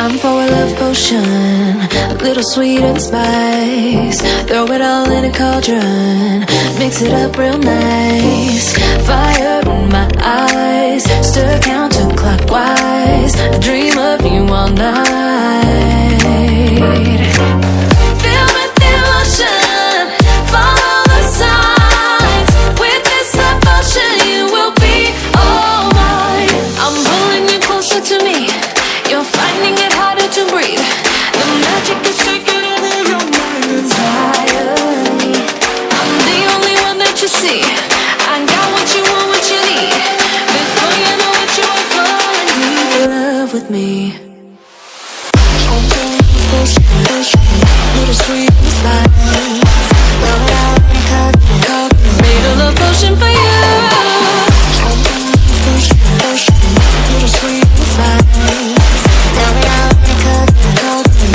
Time for a love potion, a little sweet and spice. Throw it all in a cauldron, mix it up real nice. Fire in my eyes, stir counterclockwise. I dream of you all night. Feel with devotion, follow the signs. With this devotion, you will be all mine. I'm pulling you closer to me. You're finding it harder to breathe. The magic is taking over your mind entirely. I'm the only one that you see. I got what you want, what you need. Before you know it, you are falling deep in love with me. Little sweet spice. Made a love potion for you. Little sweet spice.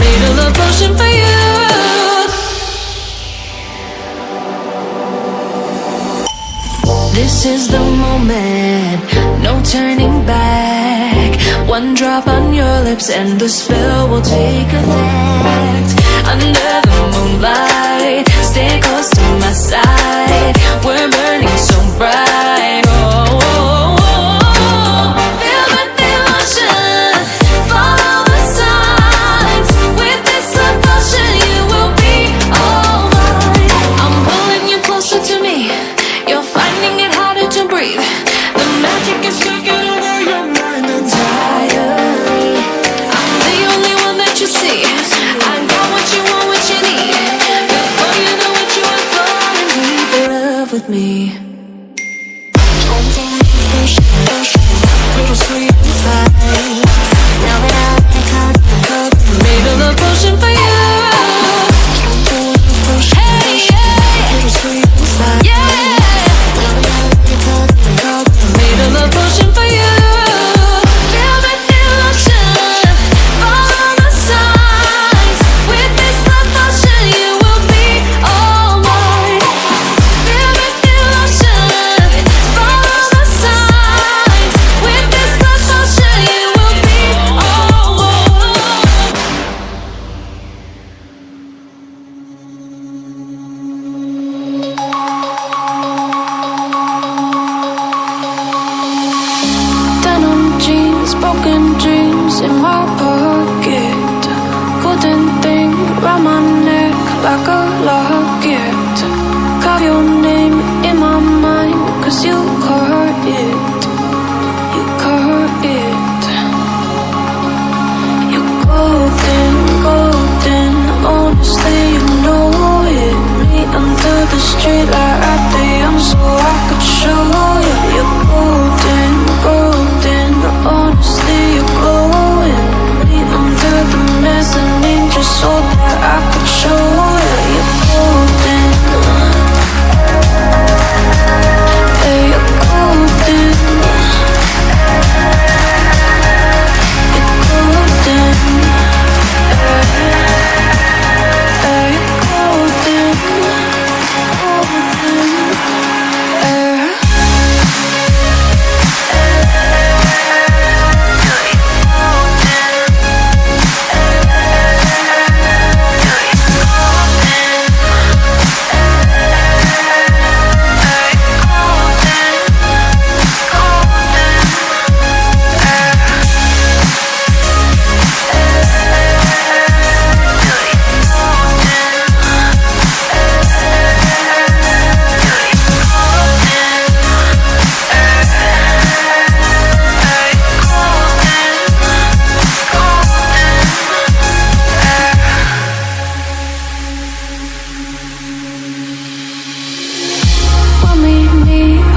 Made a love potion for you. This is the moment, no turning back. One drop on your lips and the spell will take effect. Under the moonlight, stay close to my side. We're burning so bright. Oh, oh, oh. Feel the devotion, follow the signs. With this devotion, you will be all mine. I'm pulling you closer to me. You're finding it harder to breathe. The magic is taking over your mind entirely. I'm the only one that you see. I got what you want, what you need. Before you know it, you are falling deep in love with me. Little sweet spice. Made a love potion for you. Hey, yeah. Little sweet spice. Yeah. Made a love potion for you. Feel the devotion, follow the signs. With this love potion, you will be all mine. Feel the devotion, follow the signs. With this love potion, you will be all mine. Denim jeans, broken dreams in my pocket. Golden thing round my neck like a locket. Carve your name in my mind, 'cause you caught it. You caught it. You're golden, golden. Honestly, you know it. Me under the street light at the so I could show you. You're golden, golden. Honestly, you're glowing. Me under the mezzanine just so that I could show you. You're golden. Yeah, you're golden. You're golden. Yeah, you're golden. Golden.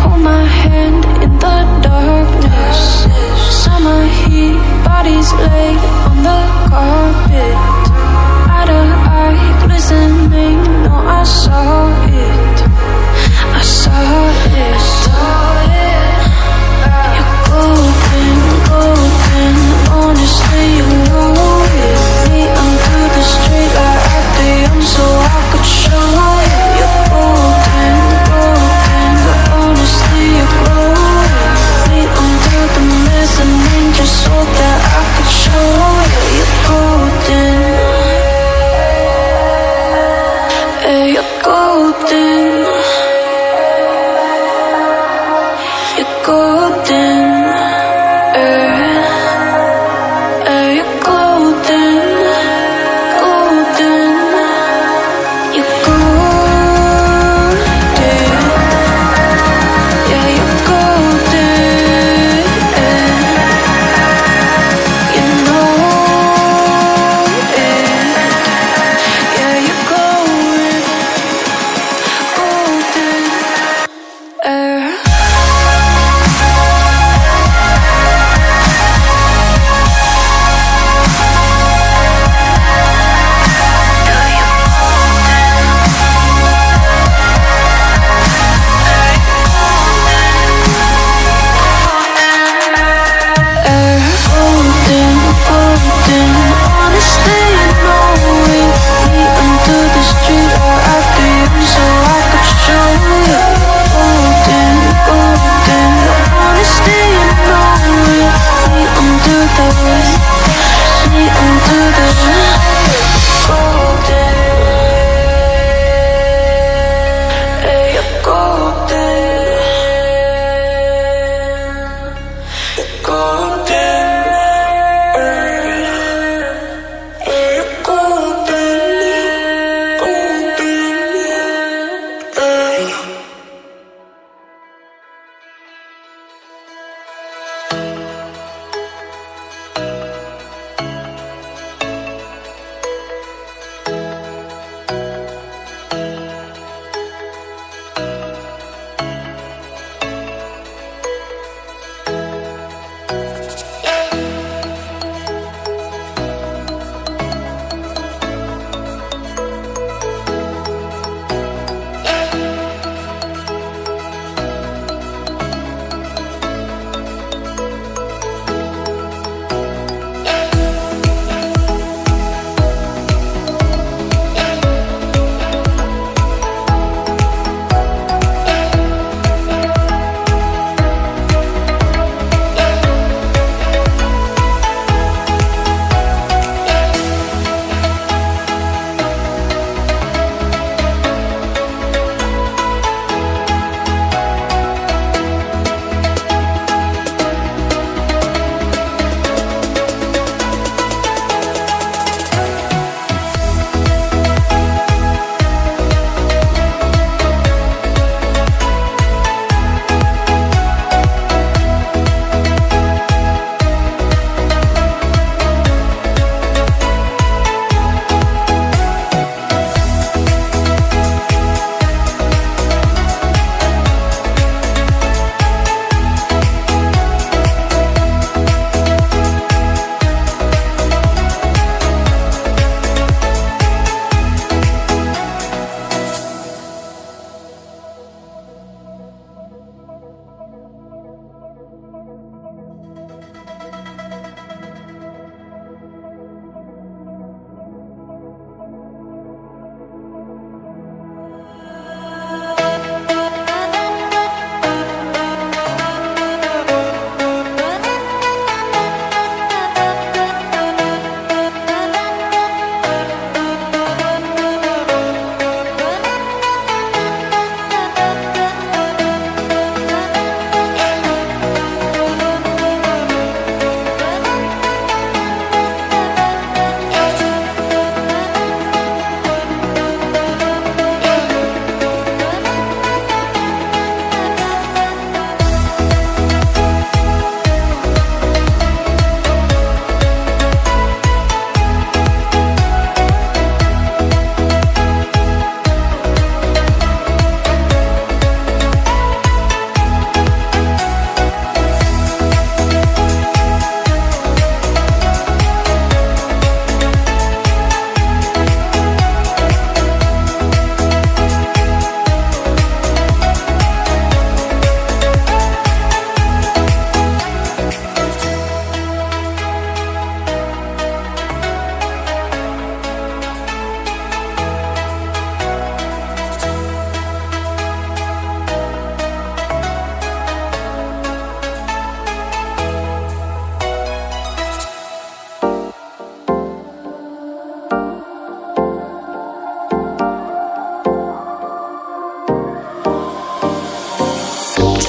Hold my hand in the darkness. Summer heat, bodies lay on the carpet. Eye to eye, glistening. No, I saw it. I saw it. You're golden, golden. Honestly, you know it. Me under the street light at the so I could show you. You're golden, golden. Honestly, you're glowing. Me under the mezzanine just so that I could show you. You're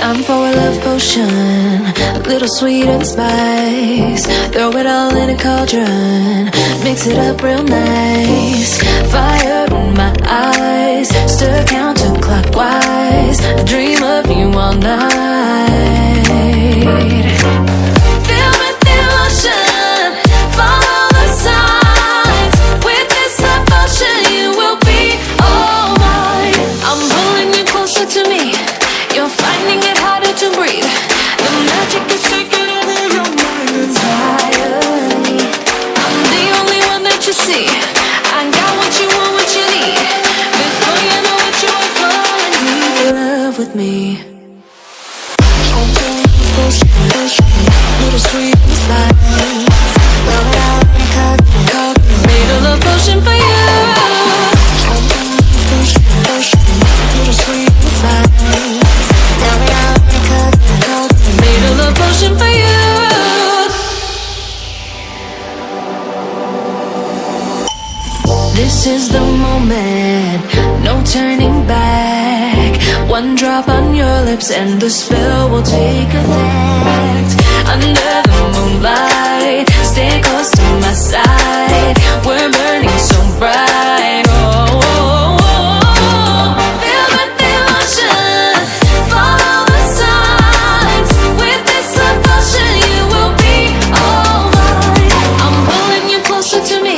Time for a love potion, a little sweet and spice. Throw it all in a cauldron, mix it up real nice. Fire in my eyes, stir counterclockwise. I dream of you all night. Filled with emotion, follow the signs. With this love potion, you will be all mine. I'm pulling you closer to me. You're finding it harder to breathe. The magic is taking over your mind entirely. I'm the only one that you see. I got what you want, what you need. Before you know it, you are falling deep in love with me. Little sweet spice. Made a love potion for you. Little sweet spice. Made a love potion for you. This is the moment, no turning back. One drop on your lips and the spell will take effect. Under the moonlight, stay close to my side. We're burning so bright. Oh, oh, oh, oh. Feel the emotion, follow the signs. With this love potion, you will be all mine. I'm pulling you closer to me.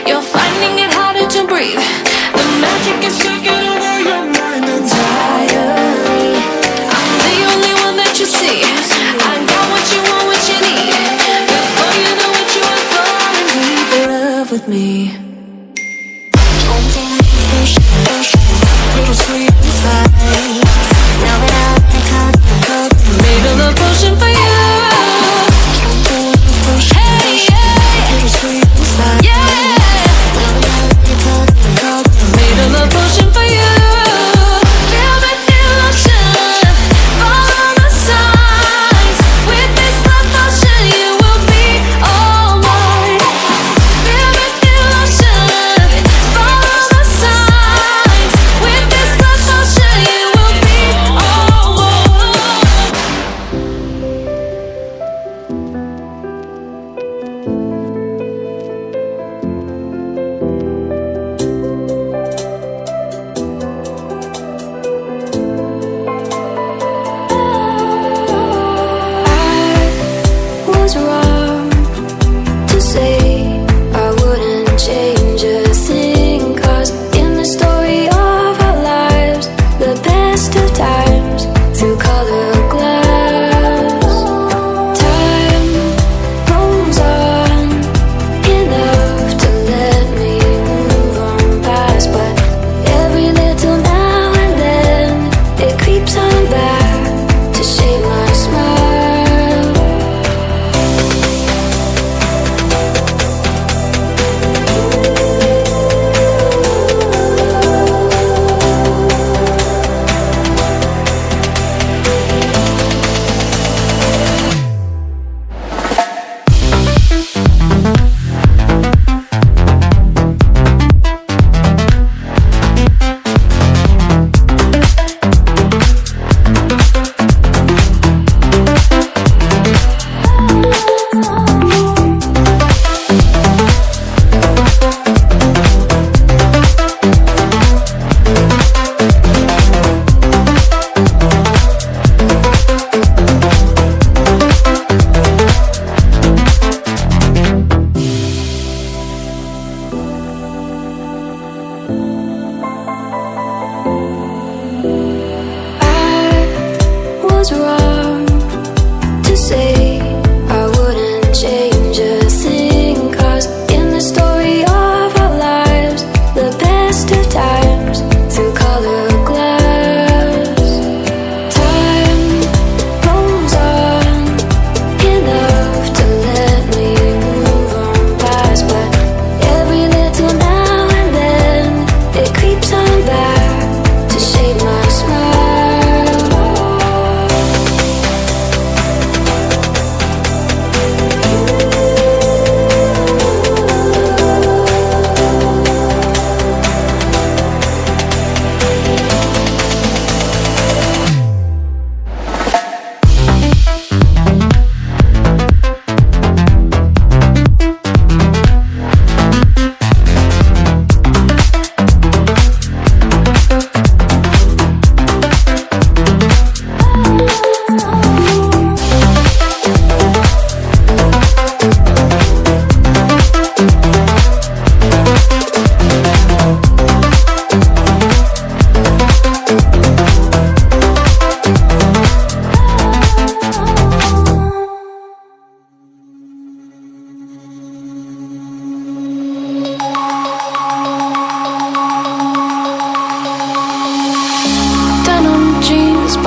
You're finding it harder to breathe. The magic is taking over your mind entirely. I'm the only one that you see. I got what you want, what you need. Before you know it, you are falling deep in love with me. Little sweet spice. Made a love potion for you. Hey, yeah. Little sweet spice. Yeah. Made a love potion for you. Feel the emotion, follow the signs. With this love potion, you will be all mine. Feel the emotion, follow the signs. With this love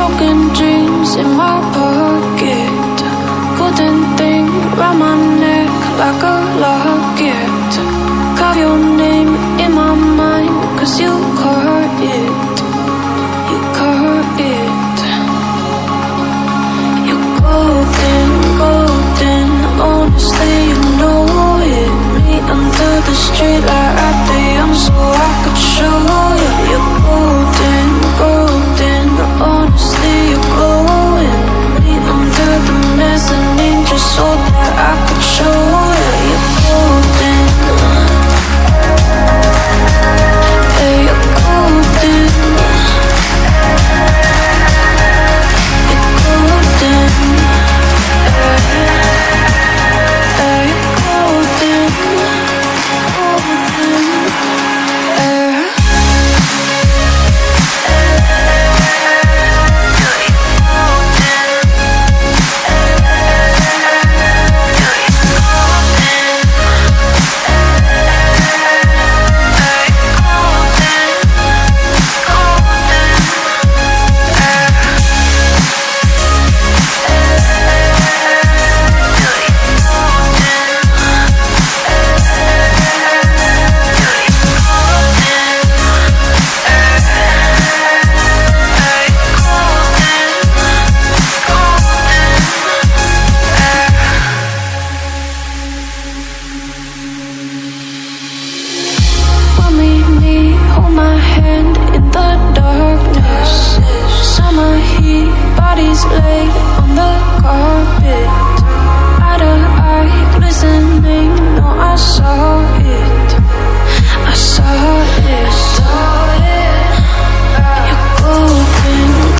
broken dreams in my pocket, golden thing round my neck like a locket. Carve your name in my mind, 'cause you